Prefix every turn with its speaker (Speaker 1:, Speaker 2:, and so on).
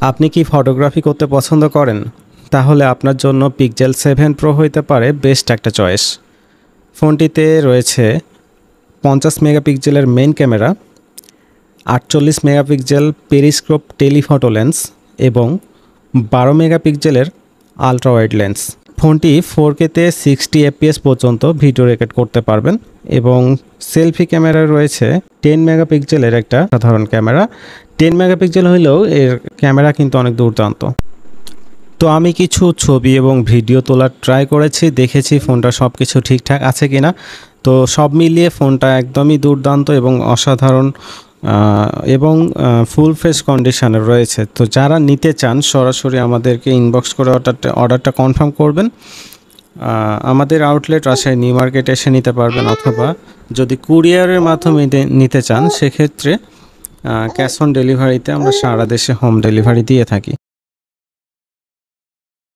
Speaker 1: আপনি কি ফটোগ্রাফি করতে পছন্দ করেন? তাহলে আপনার জন্য পিক্সেল 7 প্রো হইতে পারে বেস্ট একটা চয়েস। ফোনটিতে রয়েছে 50 মেগাপিক্সেলের main camera, 48 megapixel periscope telephoto lens এবং 12 মেগাপিক্সেলের আলট্রা ওয়াইড লেন্স। ফোনটি 4Kতে 60 এফপিএস পর্যন্ত ভিডিও রেকর্ড করতে পারবেন এবং সেলফি ক্যামেরা রয়েছে 10 মেগাপিক্সেলের একটা সাধারণ ক্যামেরা। 10 মেগাপিক্সেল হইলেও এর ক্যামেরা কিন্তু অনেক দুর্দান্ত। তো আমি কিছু ছবি এবং ভিডিও তোলার ট্রাই করেছি, দেখেছি ফোনটা সব কিছু ঠিকঠাক আছে কিনা। তো সব মিলিয়ে ফোনটা একদমই দুর্দান্ত এবং অসাধারণ এবং ফুল ফ্রেশ কন্ডিশনে রয়েছে। তো যারা নিতে চান সরাসরি আমাদেরকে ইনবক্স করে অর্ডারটা কনফার্ম করবেন। আমাদের আউটলেট রাজশাহী নিউ মার্কেটে এসে নিতে পারবেন, অথবা যদি কুরিয়ারের মাধ্যমে নিতে চান সেক্ষেত্রে ক্যাশ অন ডেলিভারিতে আমরা সারা দেশে হোম ডেলিভারি দিয়ে থাকি।